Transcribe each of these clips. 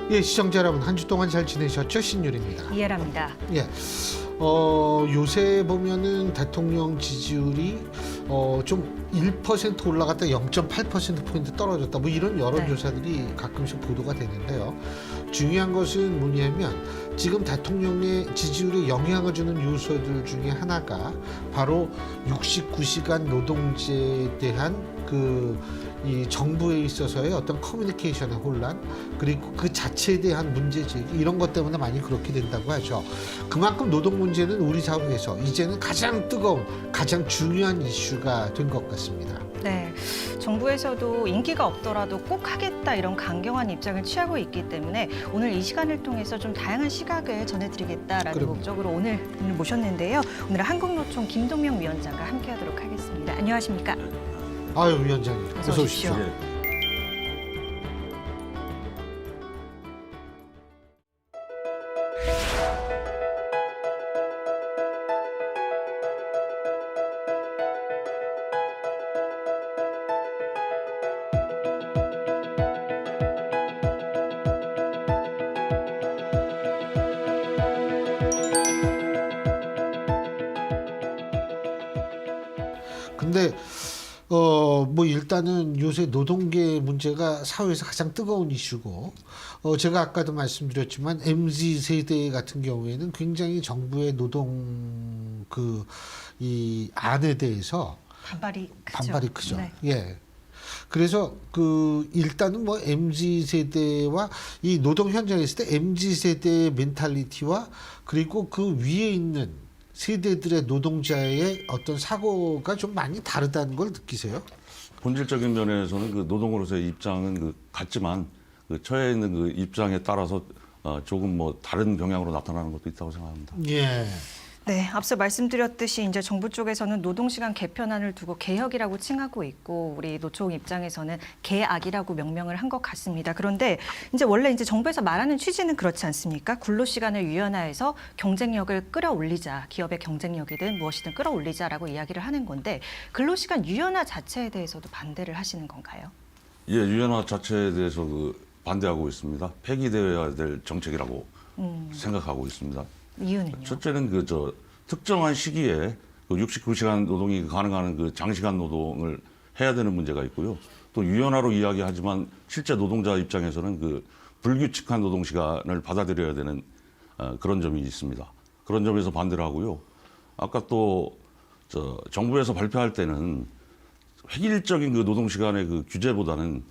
예, 시청자 여러분 한 주 동안 잘 지내셨죠? 신율입니다. 이해랍니다. 예, 요새 보면은 대통령 지지율이 좀 1% 올라갔다 0.8%포인트 떨어졌다. 뭐 이런 여론조사들이 가끔씩 보도가 되는데요. 중요한 것은 뭐냐면 지금 대통령의 지지율에 영향을 주는 요소들 중에 하나가 바로 69시간 노동제에 대한 이 정부에 있어서의 어떤 커뮤니케이션의 혼란, 그리고 그 자체에 대한 문제제기, 이런 것 때문에 많이 그렇게 된다고 하죠. 그만큼 노동 문제는 우리 사회에서 이제는 가장 뜨거운, 가장 중요한 이슈가 된 것 같습니다. 네, 정부에서도 인기가 없더라도 꼭 하겠다 이런 강경한 입장을 취하고 있기 때문에 오늘 이 시간을 통해서 좀 다양한 시각을 전해드리겠다라는 그럼요. 목적으로 오늘 모셨는데요. 오늘은 한국노총 김동명 위원장과 함께하도록 하겠습니다. 안녕하십니까? 아유, 위원장님, 어서 어서 오십시오. 오십시오. 근데 뭐 일단은 요새 노동계 문제가 사회에서 가장 뜨거운 이슈고, 제가 아까도 말씀드렸지만 MZ 세대 같은 경우에는 굉장히 정부의 노동 이 안에 대해서 반발이 크죠. 네. 예. 그래서 일단은 뭐 MZ 세대와 이 노동 현장에 있을 때 MZ 세대의 멘탈리티와 그리고 그 위에 있는 세대들의 노동자의 어떤 사고가 좀 많이 다르다는 걸 느끼세요? 본질적인 면에서는 그 노동으로서의 입장은 같지만 처해 있는 그 입장에 따라서 조금 뭐 다른 경향으로 나타나는 것도 있다고 생각합니다. 예. 네, 앞서 말씀드렸듯이 이제 정부 쪽에서는 노동시간 개편안을 두고 개혁이라고 칭하고 있고 우리 노총 입장에서는 개악이라고 명명을 한 것 같습니다. 그런데 이제 원래 이제 정부에서 말하는 취지는 그렇지 않습니까? 근로시간을 유연화해서 경쟁력을 끌어올리자, 기업의 경쟁력이든 무엇이든 끌어올리자라고 이야기를 하는 건데 근로시간 유연화 자체에 대해서도 반대를 하시는 건가요? 예, 유연화 자체에 대해서 반대하고 있습니다. 폐기되어야 될 정책이라고 생각하고 있습니다. 이유는요? 첫째는 특정한 시기에 69시간 노동이 가능한 장시간 노동을 해야 되는 문제가 있고요. 또 유연화로 이야기하지만 실제 노동자 입장에서는 불규칙한 노동 시간을 받아들여야 되는 그런 점이 있습니다. 그런 점에서 반대를 하고요. 아까 또 정부에서 발표할 때는 획일적인 노동 시간의 규제보다는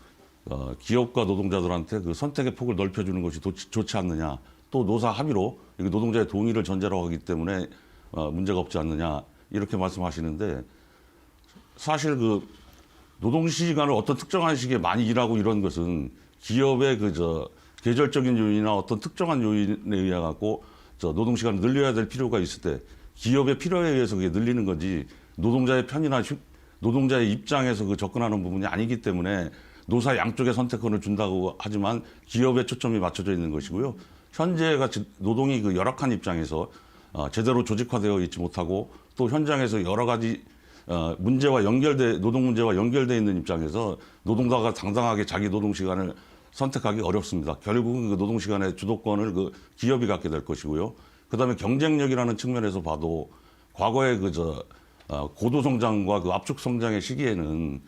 기업과 노동자들한테 선택의 폭을 넓혀주는 것이 좋지 않느냐. 또 노사 합의로 노동자의 동의를 전제로 하기 때문에 문제가 없지 않느냐 이렇게 말씀하시는데, 사실 노동 시간을 어떤 특정한 시기에 많이 일하고 이런 것은 기업의 계절적인 요인이나 어떤 특정한 요인에 의해 갖고 노동 시간을 늘려야 될 필요가 있을 때 기업의 필요에 의해서 그게 늘리는 건지 노동자의 편이나 노동자의 입장에서 접근하는 부분이 아니기 때문에 노사 양쪽의 선택권을 준다고 하지만 기업에 초점이 맞춰져 있는 것이고요. 현재 같이 노동이 열악한 입장에서 제대로 조직화되어 있지 못하고 또 현장에서 여러 가지 노동 문제와 연결되어 있는 입장에서 노동자가 당당하게 자기 노동 시간을 선택하기 어렵습니다. 결국은 노동 시간의 주도권을 기업이 갖게 될 것이고요. 그다음에 경쟁력이라는 측면에서 봐도 과거의 고도 성장과 압축 성장의 시기에는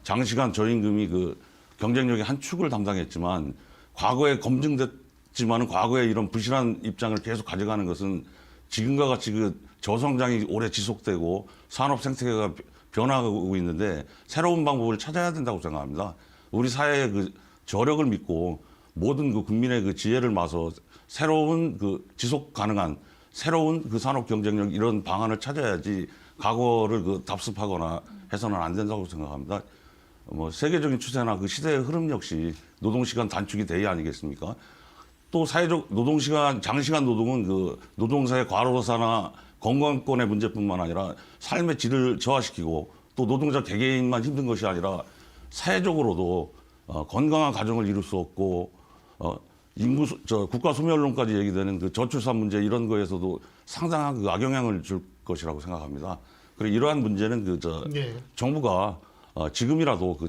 장시간 저임금이 경쟁력의 한 축을 담당했지만 과거에 검증됐지만은 과거에 이런 부실한 입장을 계속 가져가는 것은 지금과 같이 저성장이 오래 지속되고 산업 생태계가 변화하고 있는데 새로운 방법을 찾아야 된다고 생각합니다. 우리 사회의 저력을 믿고 모든 국민의 지혜를 마서 새로운 지속 가능한 새로운 산업 경쟁력 이런 방안을 찾아야지 과거를 답습하거나 해서는 안 된다고 생각합니다. 뭐 세계적인 추세나 시대의 흐름 역시 노동시간 단축이 돼야 아니겠습니까? 또 사회적 노동시간, 장시간 노동은 노동사의 과로사나 건강권의 문제뿐만 아니라 삶의 질을 저하시키고 또 노동자 개개인만 힘든 것이 아니라 사회적으로도 건강한 가정을 이룰 수 없고 국가 소멸론까지 얘기되는 저출산 문제 이런 거에서도 상당한 악영향을 줄 것이라고 생각합니다. 그리고 이러한 문제는 네. 정부가 지금이라도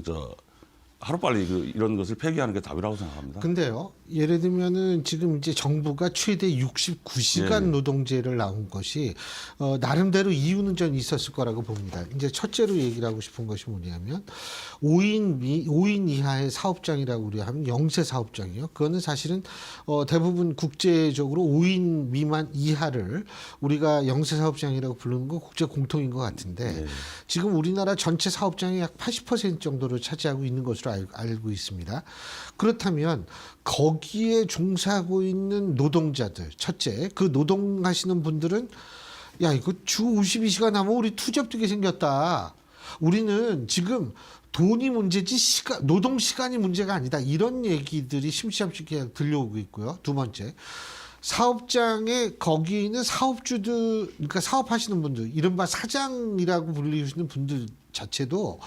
하루빨리 이런 것을 폐기하는 게 답이라고 생각합니다. 근데요, 예를 들면은 지금 이제 정부가 최대 69시간 예. 노동제를 나온 것이 나름대로 이유는 좀 있었을 거라고 봅니다. 이제 첫째로 얘기를 하고 싶은 것이 뭐냐면 5인 이하의 사업장이라고 우리가 하면 영세 사업장이요. 그거는 사실은 대부분 국제적으로 5인 미만 이하를 우리가 영세 사업장이라고 부르는 거 국제 공통인 것 같은데 예. 지금 우리나라 전체 사업장의 약 80% 정도를 차지하고 있는 것으로 알고 있습니다. 그렇다면 거기에 종사하고 있는 노동자들, 첫째, 그 노동하시는 분들은 야, 이거 주 52시간 하면 우리 투잡되게 생겼다. 우리는 지금 돈이 문제지 노동 시간이 문제가 아니다. 이런 얘기들이 심심찮게 들려오고 있고요. 두 번째, 사업장에 거기 있는 사업주들, 그러니까 사업하시는 분들, 이른바 사장이라고 불리시는 분들 자체도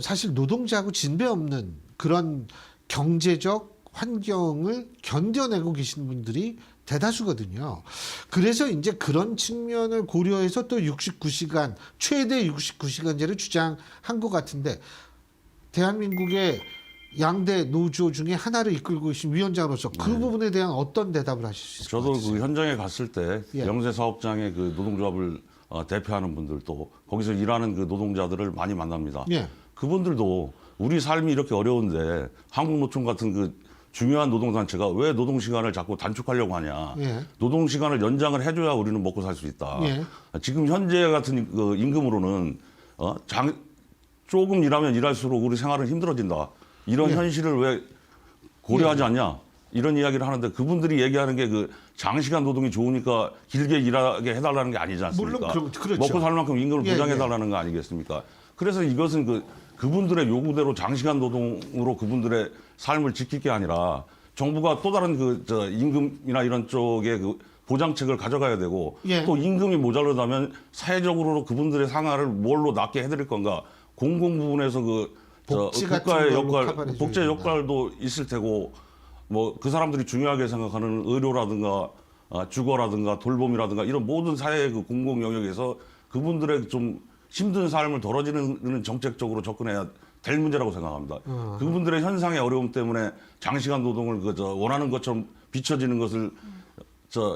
사실 노동자하고 진배 없는 그런 경제적 환경을 견뎌내고 계시는 분들이 대다수거든요. 그래서 이제 그런 측면을 고려해서 또 69시간, 최대 69시간제를 주장한 것 같은데 대한민국의 양대 노조 중에 하나를 이끌고 계신 위원장으로서 그 부분에 대한 어떤 대답을 하실 수 있을까요? 저도 그 현장에 갔을 때 예. 영세 사업장의 그 노동조합을 대표하는 분들도 거기서 일하는 그 노동자들을 많이 만납니다. 예. 그분들도 우리 삶이 이렇게 어려운데 한국노총 같은 그 중요한 노동단체가 왜 노동시간을 자꾸 단축하려고 하냐. 예. 노동시간을 연장을 해줘야 우리는 먹고 살 수 있다. 예. 지금 현재 같은 그 임금으로는 조금 일하면 일할수록 우리 생활은 힘들어진다. 이런 예. 현실을 왜 고려하지 않냐. 이런 이야기를 하는데 그분들이 얘기하는 게 그 장시간 노동이 좋으니까 길게 일하게 해달라는 게 아니지 않습니까? 물론 그렇죠. 먹고 살 만큼 임금을 예, 보장해달라는 거 아니겠습니까? 그래서 이것은 그분들의 요구대로 장시간 노동으로 그분들의 삶을 지킬 게 아니라 정부가 또 다른 임금이나 이런 쪽의 그 보장책을 가져가야 되고 예. 또 임금이 모자르다면 사회적으로 그분들의 상황을 뭘로 낫게 해드릴 건가 공공 부분에서 복지 같은 국가의 걸로 역할, 커버해줘야 복제 된다. 역할도 있을 테고 뭐 그 사람들이 중요하게 생각하는 의료라든가 주거라든가 돌봄이라든가 이런 모든 사회의 그 공공 영역에서 그분들의 좀 힘든 삶을 덜어지는 정책적으로 접근해야 될 문제라고 생각합니다. 그분들의 현상의 어려움 때문에 장시간 노동을 원하는 것처럼 비춰지는 것을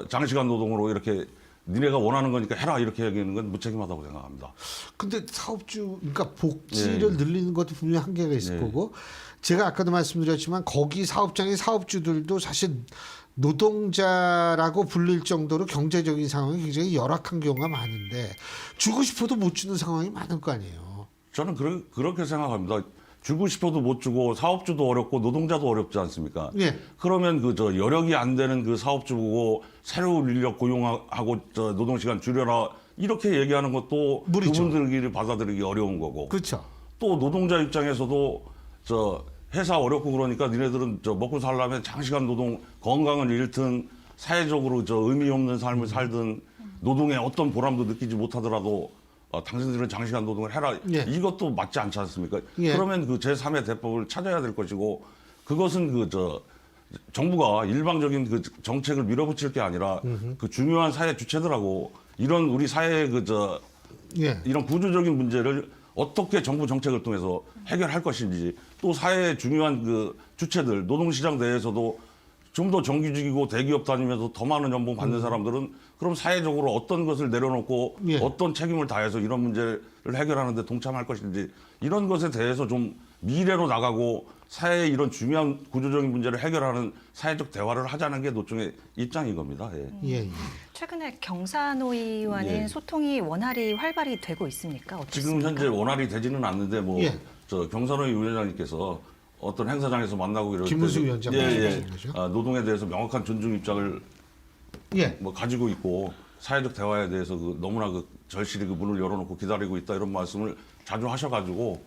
장시간 노동으로 이렇게 니네가 원하는 거니까 해라 이렇게 얘기하는 건 무책임하다고 생각합니다. 근데 사업주, 그러니까 복지를 예. 늘리는 것도 분명히 한계가 있을 예. 거고, 제가 아까도 말씀드렸지만 거기 사업장의 사업주들도 사실 노동자라고 불릴 정도로 경제적인 상황이 굉장히 열악한 경우가 많은데 주고 싶어도 못 주는 상황이 많을 거 아니에요. 저는 그렇게 생각합니다. 주고 싶어도 못 주고 사업주도 어렵고 노동자도 어렵지 않습니까? 예. 그러면 여력이 안 되는 그 사업주 보고 새로운 인력 고용하고 노동시간 줄여라 이렇게 얘기하는 것도 무리죠. 그분들끼리 받아들이기 어려운 거고 그렇죠. 또 노동자 입장에서도 회사 어렵고 그러니까 니네들은 먹고 살려면 장시간 노동 건강을 잃든 사회적으로 의미 없는 삶을 살든 노동에 어떤 보람도 느끼지 못하더라도 당신들은 장시간 노동을 해라. 예. 이것도 맞지 않지 않습니까? 예. 그러면 그 제3의 대법을 찾아야 될 것이고 그것은 정부가 일방적인 그 정책을 밀어붙일 게 아니라 그 중요한 사회 주체들하고 이런 우리 사회의 예. 이런 구조적인 문제를 어떻게 정부 정책을 통해서 해결할 것인지 또 사회의 중요한 그 주체들 노동시장 내에서도 좀 더 정규직이고 대기업 다니면서 더 많은 연봉 받는 사람들은 그럼 사회적으로 어떤 것을 내려놓고 예. 어떤 책임을 다해서 이런 문제를 해결하는 데 동참할 것인지 이런 것에 대해서 좀 미래로 나가고 사회의 이런 중요한 구조적인 문제를 해결하는 사회적 대화를 하자는 게 노총의 입장인 겁니다. 예. 예. 예. 최근에 경사노위와는 예. 소통이 원활히 활발히 되고 있습니까? 어떻습니까? 지금 현재 원활히 되지는 않는데 예. 경산호위 위원장님께서 어떤 행사장에서 만나고 이럴 김문수 때 위원장 예, 말씀하시는 거죠? 노동에 대해서 명확한 존중 입장을 예. 뭐 가지고 있고 사회적 대화에 대해서 너무나 절실히 문을 열어놓고 기다리고 있다 이런 말씀을 자주 하셔가지고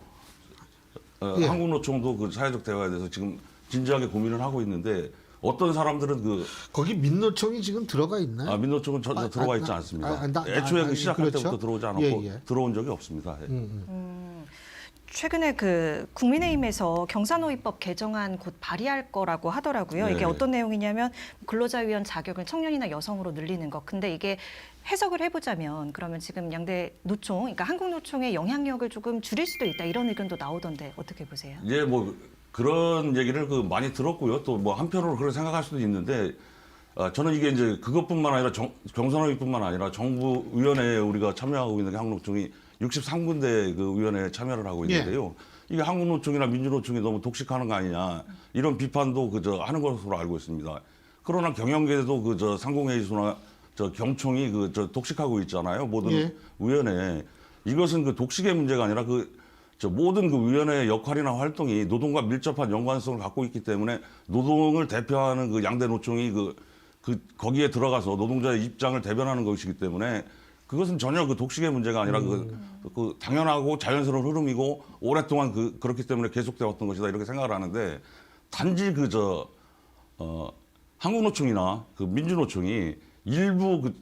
예. 한국노총도 사회적 대화에 대해서 지금 진지하게 고민을 하고 있는데 어떤 사람들은 거기 민노총이 지금 들어가 있나요? 민노총은 들어와 있지 않습니다. 아, 애초에 시작할 그렇죠? 때부터 들어오지 않았고 예, 예. 들어온 적이 없습니다. 예. 최근에 그 국민의힘에서 경사노위법 개정안 곧 발의할 거라고 하더라고요. 네. 이게 어떤 내용이냐면 근로자위원 자격을 청년이나 여성으로 늘리는 것. 근데 이게 해석을 해보자면 그러면 지금 양대 노총, 그러니까 한국노총의 영향력을 조금 줄일 수도 있다 이런 의견도 나오던데 어떻게 보세요? 이제 뭐 그런 얘기를 그 많이 들었고요. 또 뭐 한편으로 그렇게 생각할 수도 있는데 저는 이게 이제 그것뿐만 아니라 경선호위뿐만 아니라 정부 위원회에 우리가 참여하고 있는 게 한국노총이 63군데 그 위원회에 참여를 하고 있는데요. 이게 한국노총이나 민주노총이 너무 독식하는 거 아니냐 이런 비판도 그저 하는 것으로 알고 있습니다. 그러나 경영계에도 그저 상공회의소나 저 경총이 그저 독식하고 있잖아요. 모든 위원회. 이것은 그 독식의 문제가 아니라 저 모든 그 위원회의 역할이나 활동이 노동과 밀접한 연관성을 갖고 있기 때문에 노동을 대표하는 그 양대 노총이 거기에 들어가서 노동자의 입장을 대변하는 것이기 때문에 그것은 전혀 그 독식의 문제가 아니라 그 당연하고 자연스러운 흐름이고 오랫동안 그렇기 때문에 계속되어 왔던 것이다 이렇게 생각을 하는데 단지 한국노총이나 그 민주노총이 일부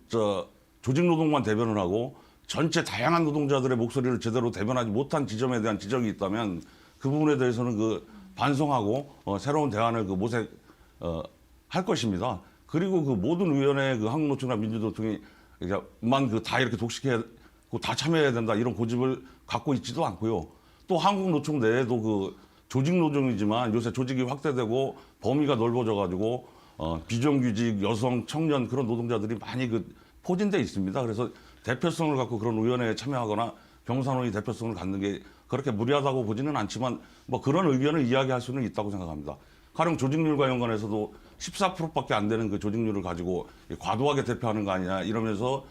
조직 노동만 대변을 하고 전체 다양한 노동자들의 목소리를 제대로 대변하지 못한 지점에 대한 지적이 있다면 그 부분에 대해서는 반성하고 새로운 대안을 모색할 것입니다. 그리고 그 모든 위원회 한국노총이나 민주노총이 다 이렇게 독식하고 다 참여해야 된다 이런 고집을 갖고 있지도 않고요. 또 한국노총 내에도 조직 노동이지만 요새 조직이 확대되고 범위가 넓어져 가지고 비정규직, 여성, 청년 그런 노동자들이 많이 포진돼 있습니다. 그래서 대표성을 갖고 그런 위원회에 참여하거나 경산호의 대표성을 갖는 게 그렇게 무리하다고 보지는 않지만 뭐 그런 의견을 이야기할 수는 있다고 생각합니다. 가령 조직률과 연관해서도 14%밖에 안 되는 그 조직률을 가지고 과도하게 대표하는 거 아니냐 이러면서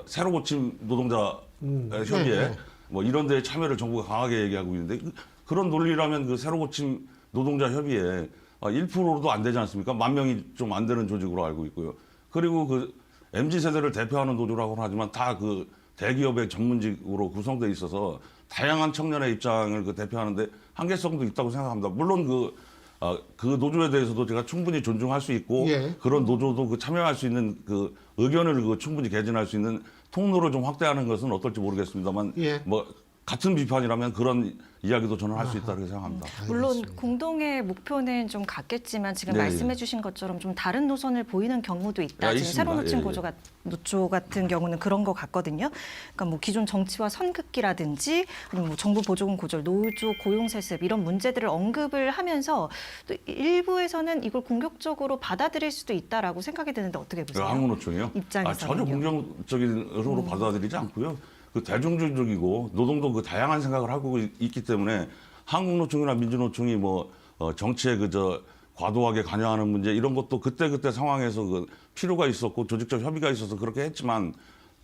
새로 고침 노동자 협의회 뭐 이런 데에 참여를 정부가 강하게 얘기하고 있는데 그런 논리라면 새로 고침 노동자 협의회 1%도 안 되지 않습니까? 10,000명이 좀 안 되는 조직으로 알고 있고요. 그리고 MZ세대를 대표하는 노조라고는 하지만 다 대기업의 전문직으로 구성되어 있어서 다양한 청년의 입장을 대표하는데 한계성도 있다고 생각합니다. 물론 그 노조에 대해서도 제가 충분히 존중할 수 있고 그런 노조도 참여할 수 있는 의견을 충분히 개진할 수 있는 통로를 좀 확대하는 것은 어떨지 모르겠습니다만 뭐 같은 비판이라면 그런 이야기도 저는 할 수 있다고 생각합니다. 물론 알겠습니다. 공동의 목표는 좀 같겠지만 지금 네, 말씀해 주신 것처럼 좀 다른 노선을 보이는 경우도 있다. 지금 있습니다. 새로 놓친 예, 예. 노조 같은 경우는 그런 것 같거든요. 그러니까 뭐 기존 정치와 선긋기라든지 아니면 뭐 정부 보조금 고절, 노조 고용 세습 이런 문제들을 언급을 하면서 또 일부에서는 이걸 공격적으로 받아들일 수도 있다라고 생각이 드는데 어떻게 보세요? 한국노총이요? 입장에서는요. 전혀 공격적인 흐름으로 받아들이지 않고요. 대중주의적이고 노동도 다양한 생각을 하고 있기 때문에 한국노총이나 민주노총이 정치에 과도하게 관여하는 문제 이런 것도 그때 상황에서 필요가 있었고 조직적 협의가 있어서 그렇게 했지만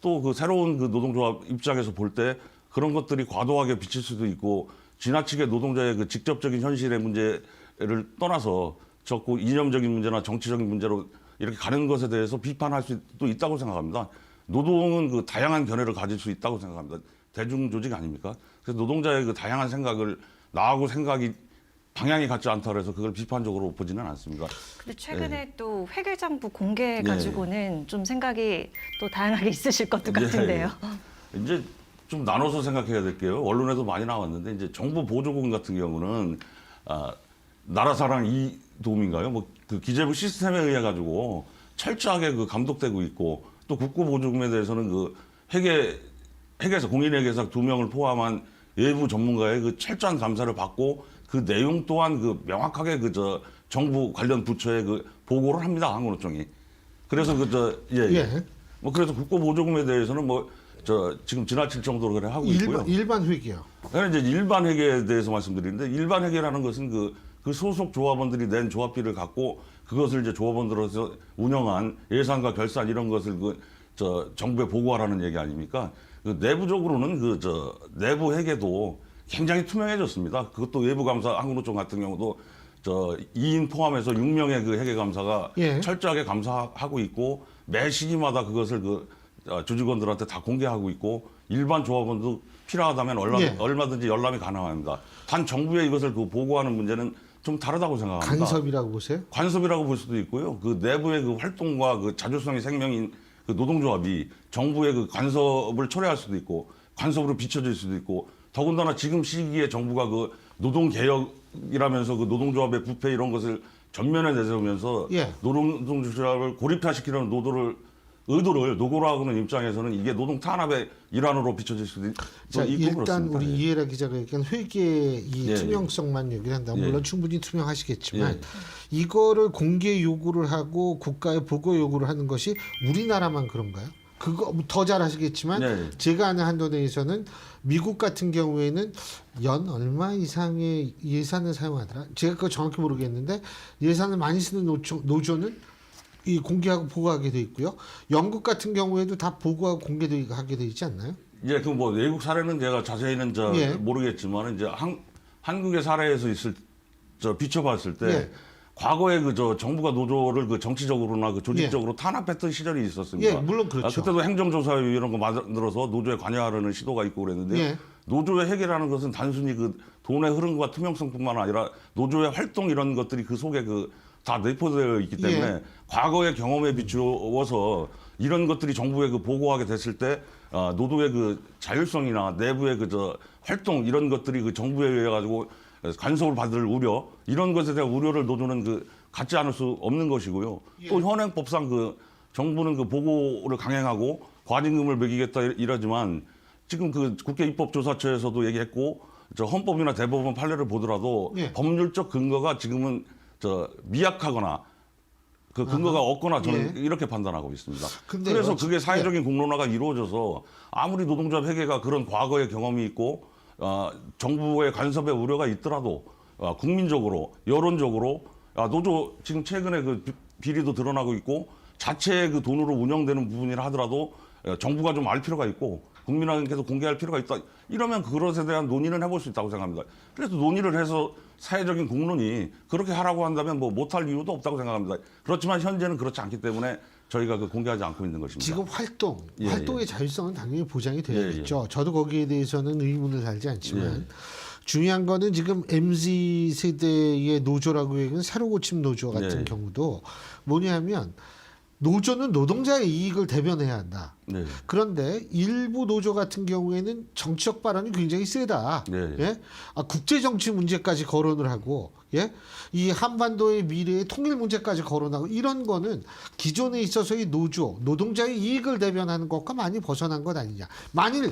또 새로운 노동조합 입장에서 볼 때 그런 것들이 과도하게 비칠 수도 있고 지나치게 노동자의 직접적인 현실의 문제를 떠나서 자꾸 이념적인 문제나 정치적인 문제로 이렇게 가는 것에 대해서 비판할 수도 있다고 생각합니다. 노동은 다양한 견해를 가질 수 있다고 생각합니다. 대중조직 아닙니까? 그래서 노동자의 다양한 생각을 나하고 방향이 같지 않다 그래서 그걸 비판적으로 보지는 않습니다. 근데 최근에 또 회계장부 공개 가지고는 좀 생각이 또 다양하게 있으실 것도 같은데요. 이제 좀 나눠서 생각해야 될게요. 언론에도 많이 나왔는데 이제 정부 보조금 같은 경우는 나라사랑 이도움인가요? 기재부 시스템에 의해 가지고 철저하게 감독되고 있고 또 국고보조금에 대해서는 회계사 공인회계사 2명을 포함한 외부 전문가의 철저한 감사를 받고 그 내용 또한 명확하게 정부 관련 부처에 보고를 합니다. 한국노총이. 그래서 그래서 국고보조금에 대해서는 지금 지나칠 정도로 그래 하고 있고요. 일반 회계요. 이제 일반 회계에 대해서 말씀드리는데 일반 회계라는 것은 그 소속 조합원들이 낸 조합비를 갖고 그것을 이제 조합원들로서 운영한 예산과 결산 이런 것을 정부에 보고하라는 얘기 아닙니까? 내부적으로는 내부 회계도 굉장히 투명해졌습니다. 그것도 외부감사 한국노총 같은 경우도 2인 포함해서 6명의 회계감사가 철저하게 감사하고 있고 매 시기마다 그것을 조직원들한테 다 공개하고 있고 일반 조합원도 필요하다면 얼마든지 열람이 가능합니다. 단 정부에 이것을 보고하는 문제는 좀 다르다고 생각합니다. 간섭이라고 보세요? 간섭이라고 볼 수도 있고요. 내부의 활동과 자주성이 생명인 노동조합이 정부의 간섭을 초래할 수도 있고 간섭으로 비춰질 수도 있고 더군다나 지금 시기에 정부가 그 노동개혁이라면서 그 노동조합의 부패 이런 것을 전면에 내세우면서 예. 노동조합을 고립화시키려는 의도를 노고로 하고는 입장에서는 이게 노동 탄압의 일환으로 비춰질 수도 자, 있고 일단 그렇습니다. 우리 예. 이해라 기자가 얘기한 회계의 이 예, 투명성만 얘기를 한다. 예. 물론 충분히 투명하시겠지만 예. 이거를 공개 요구를 하고 국가에 보고 요구를 하는 것이 우리나라만 그런가요? 그거 더 잘하시겠지만 예. 제가 아는 한도 내에서는 미국 같은 경우에는 연 얼마 이상의 예산을 사용하더라. 제가 그거 정확히 모르겠는데 예산을 많이 쓰는 노조는 이 공개하고 보고하게 돼 있고요. 영국 같은 경우에도 다 보고하고 공개하게 돼 있지 않나요? 예, 그 뭐 외국 사례는 제가 자세히는 예. 모르겠지만 이제 한국의 사례에서 비춰봤을 때 예. 과거에 정부가 노조를 그 정치적으로나 그 조직적으로 탄압했던 시절이 있었습니다. 예, 물론 그렇죠. 그때도 행정조사위 이런 거 만들어서 노조에 관여하려는 시도가 있고 그랬는데 예. 노조의 해결하는 것은 단순히 그 돈의 흐름과 투명성뿐만 아니라 노조의 활동 이런 것들이 그 속에 다 내포되어 있기 때문에 예. 과거의 경험에 비추어서 이런 것들이 정부에 보고하게 됐을 때 노조의 그 자율성이나 내부의 활동 이런 것들이 그 정부에 의해 가지고 간섭을 받을 우려 이런 것에 대한 우려를 노조는 갖지 않을 수 없는 것이고요. 또 현행법상 정부는 보고를 강행하고 과징금을 매기겠다 이러지만 지금 국회 입법조사처에서도 얘기했고 헌법이나 대법원 판례를 보더라도 예. 법률적 근거가 지금은 미약하거나 그 근거가 없거나 저는 이렇게 판단하고 있습니다. 근데 그래서 그게 사회적인 공론화가 이루어져서 아무리 노동조합 회계가 그런 과거의 경험이 있고 정부의 간섭의 우려가 있더라도 국민적으로 여론적으로 노조 지금 최근에 비리도 드러나고 있고 자체의 돈으로 운영되는 부분이라 하더라도 정부가 좀 알 필요가 있고 국민에게도 공개할 필요가 있다. 이러면 그것에 대한 논의는 해볼 수 있다고 생각합니다. 그래서 논의를 해서 사회적인 공론이 그렇게 하라고 한다면 못할 이유도 없다고 생각합니다. 그렇지만 현재는 그렇지 않기 때문에 저희가 공개하지 않고 있는 것입니다. 지금 활동의 자율성은 당연히 보장이 되어야겠죠. 예. 저도 거기에 대해서는 의문을 달지 않지만 예. 중요한 거는 지금 MZ 세대의 노조라고 얘기하는 새로 고침 노조 같은 예. 경우도 뭐냐면 노조는 노동자의 이익을 대변해야 한다. 네. 그런데 일부 노조 같은 경우에는 정치적 발언이 굉장히 세다. 네. 예? 국제 정치 문제까지 거론을 하고, 예? 이 한반도의 미래의 통일 문제까지 거론하고 이런 거는 기존에 있어서의 노동자의 이익을 대변하는 것과 많이 벗어난 것 아니냐. 만일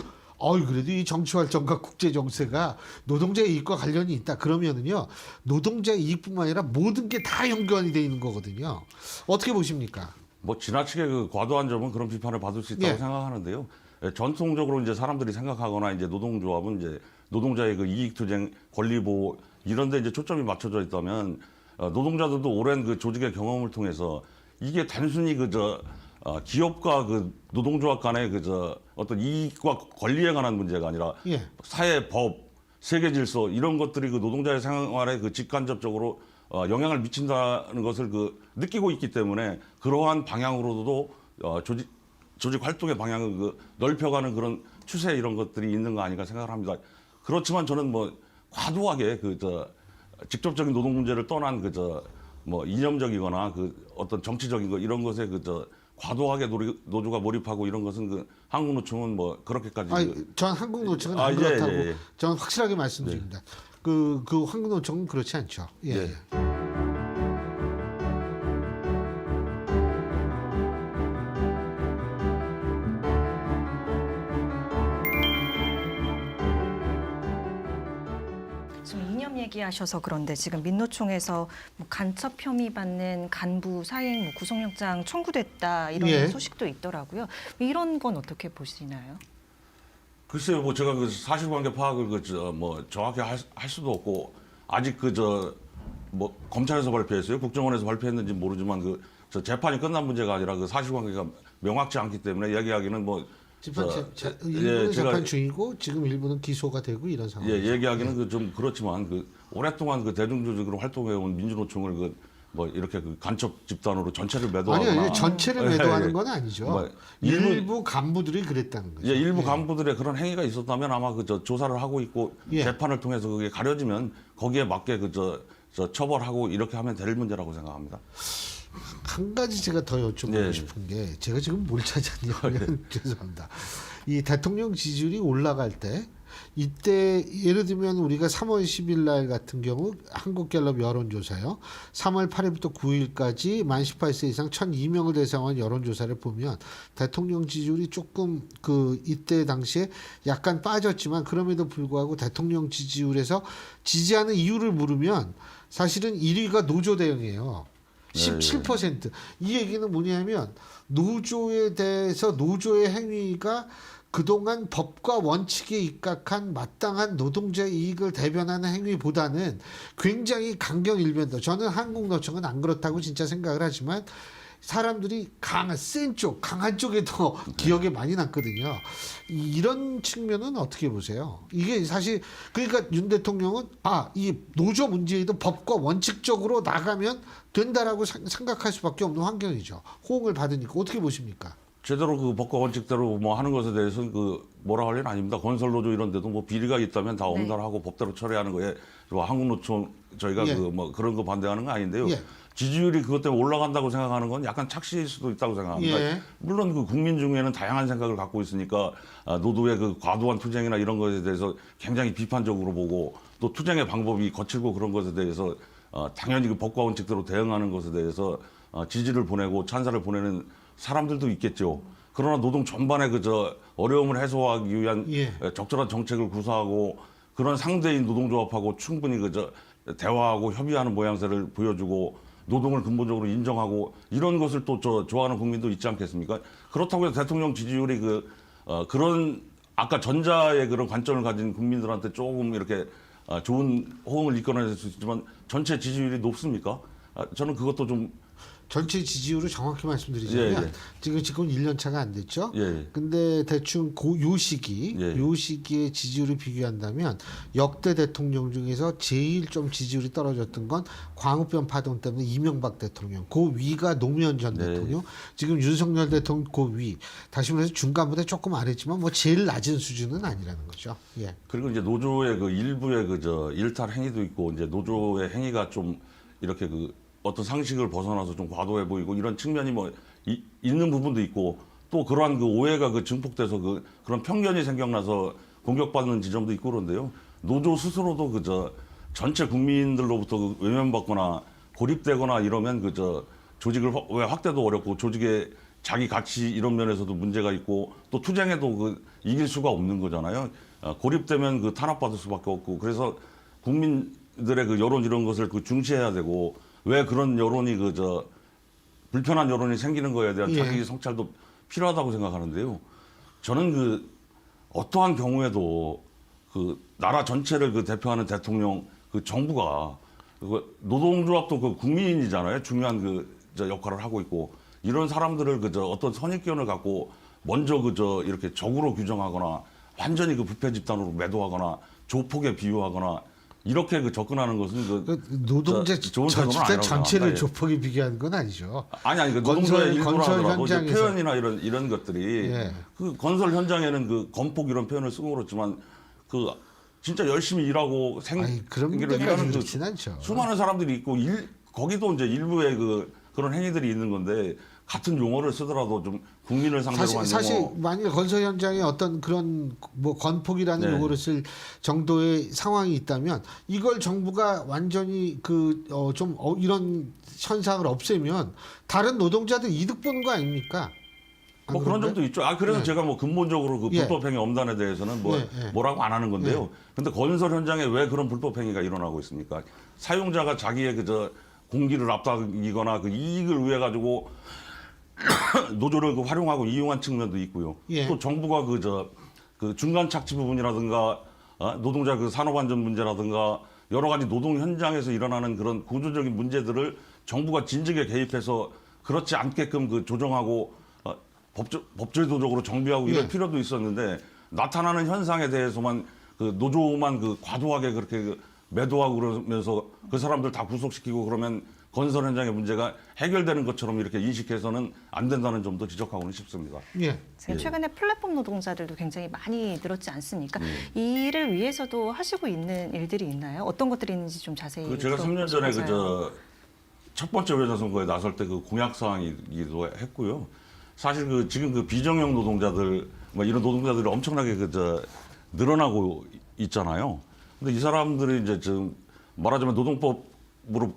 그래도 이 정치 활동과 국제 정세가 노동자의 이익과 관련이 있다. 그러면은요, 노동자의 이익뿐만 아니라 모든 게 다 연관이 돼 있는 거거든요. 어떻게 보십니까? 지나치게 과도한 점은 그런 비판을 받을 수 있다고 예. 생각하는데요. 전통적으로 이제 사람들이 생각하거나 이제 노동조합은 이제 노동자의 이익투쟁, 권리보호 이런 데 이제 초점이 맞춰져 있다면 노동자들도 오랜 조직의 경험을 통해서 이게 단순히 기업과 노동조합 간의 어떤 이익과 권리에 관한 문제가 아니라 예. 사회 법, 세계 질서 이런 것들이 노동자의 생활에 직간접적으로 영향을 미친다는 것을 느끼고 있기 때문에 그러한 방향으로도 조직 활동의 방향을 넓혀가는 그런 추세 이런 것들이 있는 거 아닌가 생각을 합니다. 그렇지만 저는 과도하게 직접적인 노동 문제를 떠난 이념적이거나 어떤 정치적인 거 이런 것에 과도하게 노조가 몰입하고 이런 것은 한국노총은 그렇게까지 전 한국노총은 안 그렇다고 예. 저는 확실하게 말씀드립니다. 그 한국노총은 그렇지 않죠. 예. 네. 지금 이념 얘기하셔서 그런데 지금 민노총에서 간첩 혐의 받는 간부 사행 구속영장 청구됐다 이런 예. 소식도 있더라고요. 이런 건 어떻게 보시나요? 글쎄요, 제가 사실관계 파악을 정확히 할 수도 없고 아직 검찰에서 발표했어요. 국정원에서 발표했는지 모르지만 재판이 끝난 문제가 아니라 사실관계가 명확치 않기 때문에 이야기하기는 일부는 재판 중이고 지금 일부는 기소가 되고 이런 상황. 예, 얘기하기는 좀 그렇지만 오랫동안 대중조직으로 활동해온 민주노총을 이렇게 간첩 집단으로 전체를 매도하거나 아니 전체를 매도하는 예. 건 아니죠. 일부 간부들이 그랬다는 거죠. 예, 일부 간부들의 그런 행위가 있었다면 아마 조사를 하고 있고 예. 재판을 통해서 그게 가려지면 거기에 맞게 처벌하고 이렇게 하면 될 문제라고 생각합니다. 한 가지 제가 더 여쭤보고 예. 싶은 게 제가 지금 뭘 찾았냐면 죄송합니다. 이 대통령 지지율이 올라갈 때 이때 예를 들면 우리가 3월 10일 날 같은 경우 한국갤럽 여론조사요. 3월 8일부터 9일까지 만 18세 이상 1,002명을 대상한 여론조사를 보면 대통령 지지율이 조금 그 이때 당시에 약간 빠졌지만 그럼에도 불구하고 대통령 지지율에서 지지하는 이유를 물으면 사실은 1위가 노조 대응이에요. 17%. 이 얘기는 뭐냐면 노조에 대해서 노조의 행위가 그동안 법과 원칙에 입각한 마땅한 노동자의 이익을 대변하는 행위보다는 굉장히 강경일변도. 저는 한국노총은 안 그렇다고 진짜 생각을 하지만 사람들이 센 쪽, 강한 쪽에 더 기억에 많이 남거든요. 이런 측면은 어떻게 보세요? 이게 사실 그러니까 윤 대통령은 이 노조 문제에도 법과 원칙적으로 나가면 된다라고 생각할 수밖에 없는 환경이죠. 호응을 받으니까 어떻게 보십니까? 제대로 그 법과 원칙대로 뭐 하는 것에 대해서는 그 뭐라 할 일은 아닙니다. 건설노조 이런 데도 뭐 비리가 있다면 다 엄단하고 법대로 처리하는 거에 뭐 한국노총 저희가 예. 그 뭐 그런 거 반대하는 거 아닌데요. 예. 지지율이 그것 때문에 올라간다고 생각하는 건 약간 착시일 수도 있다고 생각합니다. 예. 물론 그 국민 중에는 다양한 생각을 갖고 있으니까 노조의 그 과도한 투쟁이나 이런 것에 대해서 굉장히 비판적으로 보고 또 투쟁의 방법이 거칠고 그런 것에 대해서 당연히 그 법과 원칙대로 대응하는 것에 대해서 지지를 보내고 찬사를 보내는 사람들도 있겠죠. 그러나 노동 전반의 그저 어려움을 해소하기 위한 예. 적절한 정책을 구사하고 그런 상대인 노동조합하고 충분히 그저 대화하고 협의하는 모양새를 보여주고 노동을 근본적으로 인정하고 이런 것을 또 좋아하는 국민도 있지 않겠습니까? 그렇다고 해서 대통령 지지율이 그런 아까 전자의 그런 관점을 가진 국민들한테 조금 이렇게 좋은 호응을 이끌어낼 수 있지만 전체 지지율이 높습니까? 저는 그것도 좀 전체 지지율을 정확히 말씀드리자면 예. 지금 1년 차가 안 됐죠. 예. 근데 대충 요 시기에 지지율을 비교한다면 역대 대통령 중에서 제일 좀 지지율이 떨어졌던 건 광우병 파동 때문에 이명박 대통령, 그 위가 노무현 전 대통령, 지금 윤석열 대통령 그 위. 다시 말해서 중간보다 조금 아래지만 뭐 제일 낮은 수준은 아니라는 거죠. 예. 그리고 이제 노조의 그 일부의 일탈 행위도 있고 이제 노조의 행위가 좀 이렇게 어떤 상식을 벗어나서 좀 과도해 보이고 이런 측면이 있는 부분도 있고 또 그러한 오해가 증폭돼서 그런 편견이 생겨나서 공격받는 지점도 있고 그런데요. 노조 스스로도 전체 국민들로부터 외면받거나 고립되거나 이러면 조직을 확대도 어렵고 조직의 자기 가치 이런 면에서도 문제가 있고 또 투쟁에도 이길 수가 없는 거잖아요. 고립되면 탄압받을 수밖에 없고 그래서 국민들의 여론 이런 것을 중시해야 되고 왜 그런 여론이 불편한 여론이 생기는 거에 대한 자기 성찰도 필요하다고 생각하는데요. 저는 어떠한 경우에도 나라 전체를 대표하는 대통령 정부가 노동조합도 국민이잖아요. 중요한 역할을 하고 있고 이런 사람들을 어떤 선입견을 갖고 먼저 이렇게 적으로 규정하거나 완전히 부패 집단으로 매도하거나 조폭에 비유하거나 이렇게 접근하는 것은 노동자 좋은 태도는 아니라고 전체를 생각합니다. 조폭에 비교하는 건 아니죠. 아니 노동자의 일부라 건설 하더라도 현장에서. 표현이나 이런 것들이 예. 건설 현장에는 건폭 이런 표현을 쓰고 그렇지만 진짜 열심히 일하고 그런 생기를 문제까지 일하는 그렇진 않죠. 수많은 사람들이 있고 거기도 이제 일부의 그런 행위들이 있는 건데 같은 용어를 쓰더라도 좀 국민을 상대로 한 사실 용어. 만약 건설 현장에 어떤 그런 건폭이라는 네. 용어를 쓸 정도의 상황이 있다면 이걸 정부가 완전히 이런 현상을 없애면 다른 노동자들 이득 보는 거 아닙니까? 안 그런 그런가요? 점도 있죠. 그래서 제가 근본적으로 예. 불법행위 엄단에 대해서는 뭐라고 안 하는 건데요. 근데 건설 현장에 왜 그런 불법행위가 일어나고 있습니까? 사용자가 자기의 공기를 앞당기거나 이익을 위해 가지고 노조를 활용하고 이용한 측면도 있고요. 예. 또 정부가 중간 착취 부분이라든가 노동자 산업안전 문제라든가 여러 가지 노동 현장에서 일어나는 그런 구조적인 문제들을 정부가 진즉에 개입해서 그렇지 않게끔 조정하고 법제도적으로 정비하고 이럴 예. 필요도 있었는데 나타나는 현상에 대해서만 노조만 과도하게 그렇게 매도하고 그러면서 그 사람들 다 구속시키고 그러면 건설 현장의 문제가 해결되는 것처럼 이렇게 인식해서는 안 된다는 점도 지적하고는 싶습니다. 예. 최근에 플랫폼 노동자들도 굉장히 많이 늘었지 않습니까? 이 일을 위해서도 하시고 있는 일들이 있나요? 어떤 것들이 있는지 좀 자세히 제가 3년 전에 들어보고 첫 번째 외자 선거에 나설 때 공약 사항이기도 했고요. 사실 지금 비정형 노동자들 이런 노동자들이 엄청나게 늘어나고 있잖아요. 근데 이 사람들이 이제 지금 말하자면 노동법으로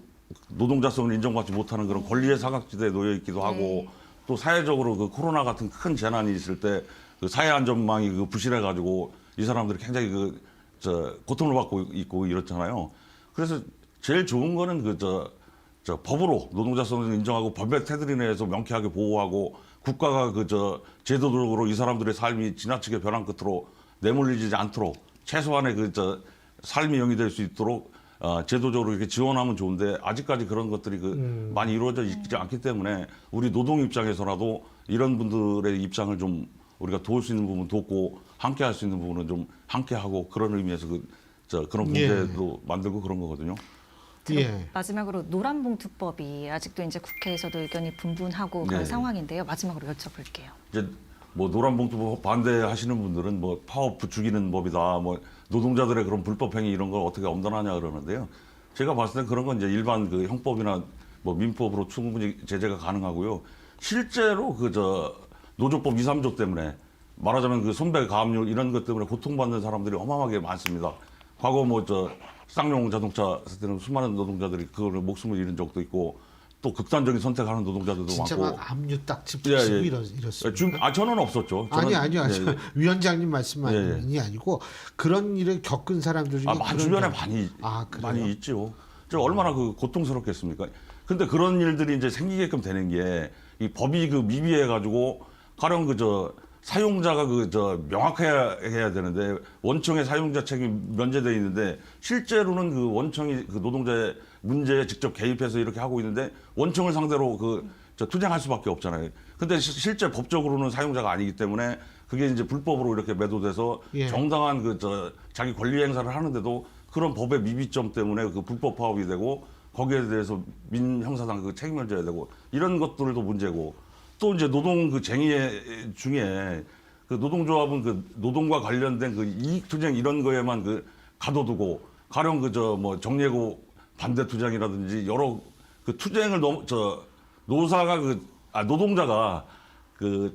노동자성을 인정받지 못하는 그런 권리의 사각지대에 놓여 있기도 하고 또 사회적으로 그 코로나 같은 큰 재난이 있을 때 그 사회 안전망이 그 부실해 가지고 이 사람들이 굉장히 고통을 받고 있고 이렇잖아요. 그래서 제일 좋은 거는 법으로 노동자성을 인정하고 법의 테두리 내에서 명쾌하게 보호하고 국가가 제도적으로 이 사람들의 삶이 지나치게 변한 끝으로 내몰리지 않도록 최소한의 삶이 영위될 수 있도록 제도적으로 이렇게 지원하면 좋은데 아직까지 그런 것들이 많이 이루어져 있지 않기 때문에 우리 노동 입장에서라도 이런 분들의 입장을 좀 우리가 도울 수 있는 부분 돕고 함께 할 수 있는 부분은 좀 함께 하고 그런 의미에서 그런 공제도 만들고 그런 거거든요. 예. 마지막으로 노란봉투법이 아직도 이제 국회에서도 의견이 분분하고 그런 네. 상황인데요. 마지막으로 여쭤볼게요. 이제 뭐 노란봉투법 반대하시는 분들은 뭐 파업 부추기는 법이다, 뭐 노동자들의 그런 불법 행위 이런 걸 어떻게 엄단하냐 그러는데요. 제가 봤을 때 그런 건 이제 일반 그 형법이나 뭐 민법으로 충분히 제재가 가능하고요. 실제로 노조법 2, 3조 때문에 말하자면 그 손배 가압류 이런 것 때문에 고통받는 사람들이 어마어마하게 많습니다. 과거 쌍용 자동차 사태는 수많은 노동자들이 그걸 목숨을 잃은 적도 있고 또 극단적인 선택하는 노동자들도 진짜 많고. 막 압류 딱지 붙이고 이렇습니다. 저는 없었죠. 아니요. 예. 위원장님 말씀이 아니고 그런 일을 겪은 사람들 중에 주변에 그래요? 많이 있죠. 얼마나 고통스럽겠습니까? 근데 그런 일들이 이제 생기게끔 되는 게 이 법이 미비해 가지고 가령 사용자가 명확해야 되는데 원청의 사용자 책임 면제돼 있는데 실제로는 원청이 노동자의 문제에 직접 개입해서 이렇게 하고 있는데 원청을 상대로 투쟁할 수밖에 없잖아요. 근데 실제 법적으로는 사용자가 아니기 때문에 그게 이제 불법으로 이렇게 매도돼서 예. 정당한 자기 권리 행사를 하는데도 그런 법의 미비점 때문에 불법 파업이 되고 거기에 대해서 민형사상 책임 면제해야 되고 이런 것들도 문제고 또 이제 노동 쟁의 중에 노동조합은 노동과 관련된 이익 투쟁 이런 거에만 가둬두고 가령 정예고 반대 투쟁이라든지 여러 투쟁을 노동자가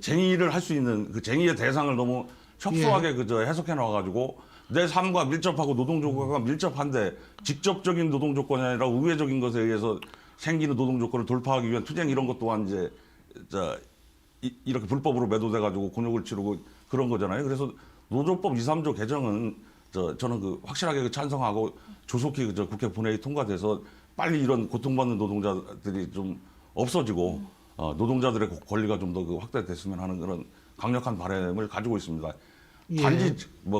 쟁의를 할 수 있는 쟁의의 대상을 너무 협소하게 해석해 놔가지고 내 삶과 밀접하고 노동조건과 밀접한데 직접적인 노동조건이 아니라 우회적인 것에 의해서 생기는 노동조건을 돌파하기 위한 투쟁 이런 것 또한 이제 이렇게 불법으로 매도돼가지고 곤욕을 치르고 그런 거잖아요. 그래서 노조법 2, 3조 개정은 저는 확실하게 찬성하고 조속히 국회 본회의 통과돼서 빨리 이런 고통받는 노동자들이 좀 없어지고 노동자들의 권리가 좀 더 확대됐으면 하는 그런 강력한 바람을 가지고 있습니다. 예. 단지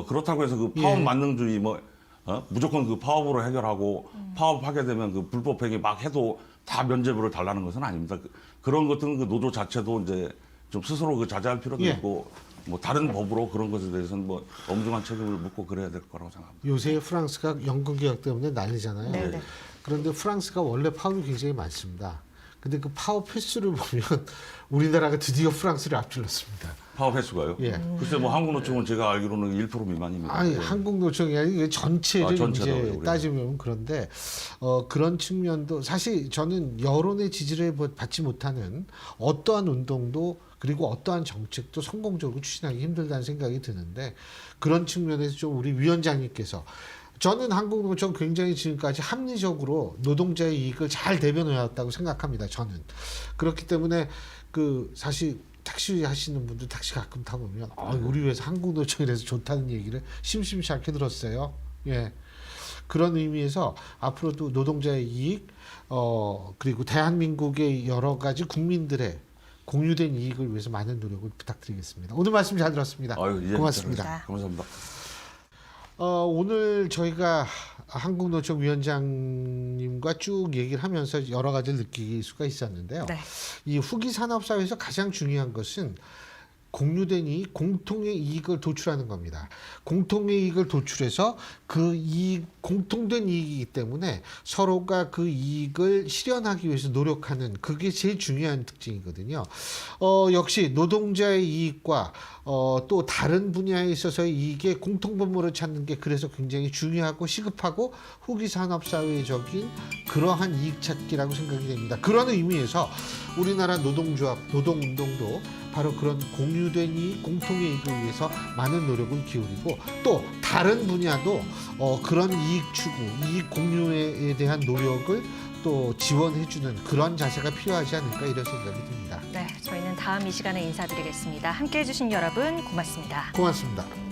그렇다고 해서 파업 만능주의 무조건 파업으로 해결하고 파업하게 되면 불법 행위 막 해도 다 면죄부를 달라는 것은 아닙니다. 그런 것들은 노조 자체도 이제 좀 스스로 자제할 필요도 있고 다른 법으로 그런 것에 대해서는 엄중한 책임을 묻고 그래야 될 거라고 생각합니다. 요새 프랑스가 연금 개혁 때문에 난리잖아요. 네네. 그런데 프랑스가 원래 파업이 굉장히 많습니다. 근데 그 파업 횟수를 보면 우리나라가 드디어 프랑스를 앞질렀습니다. 파업 횟수가요? 예. 글쎄 한국노총은 제가 알기로는 1% 미만입니다. 아니 예. 한국노총이 아니고 전체를 전체로, 이제 따지면 그런데 그런 측면도 사실 저는 여론의 지지를 받지 못하는 어떠한 운동도 그리고 어떠한 정책도 성공적으로 추진하기 힘들다는 생각이 드는데 그런 측면에서 좀 우리 위원장님께서 저는 한국노총 굉장히 지금까지 합리적으로 노동자의 이익을 잘 대변해왔다고 생각합니다. 저는 그렇기 때문에 사실 택시 하시는 분들 택시 가끔 타보면 우리 회사 한국노총이라서 좋다는 얘기를 심심치 않게 들었어요. 예. 그런 의미에서 앞으로도 노동자의 이익 그리고 대한민국의 여러 가지 국민들의 공유된 이익을 위해서 많은 노력을 부탁드리겠습니다. 오늘 말씀 잘 들었습니다. 고맙습니다. 감사합니다. 오늘 저희가 한국노총 위원장님과 쭉 얘기를 하면서 여러 가지를 느낄 수가 있었는데요. 네. 이 후기 산업사회에서 가장 중요한 것은 공유된 이익, 공통의 이익을 도출하는 겁니다. 공통의 이익을 도출해서 그 이익, 공통된 이익이기 때문에 서로가 그 이익을 실현하기 위해서 노력하는 그게 제일 중요한 특징이거든요. 역시 노동자의 이익과 또 다른 분야에 있어서의 이익의 공통분모를 찾는 게 그래서 굉장히 중요하고 시급하고 후기 산업사회적인 그러한 이익 찾기라고 생각이 됩니다. 그런 의미에서 우리나라 노동조합, 노동운동도 바로 그런 공유된 이 공통의 이익을 위해서 많은 노력을 기울이고 또 다른 분야도 그런 이익 추구, 이익 공유에 대한 노력을 또 지원해주는 그런 자세가 필요하지 않을까 이런 생각이 듭니다. 네, 저희는 다음 이 시간에 인사드리겠습니다. 함께해 주신 여러분 고맙습니다. 고맙습니다.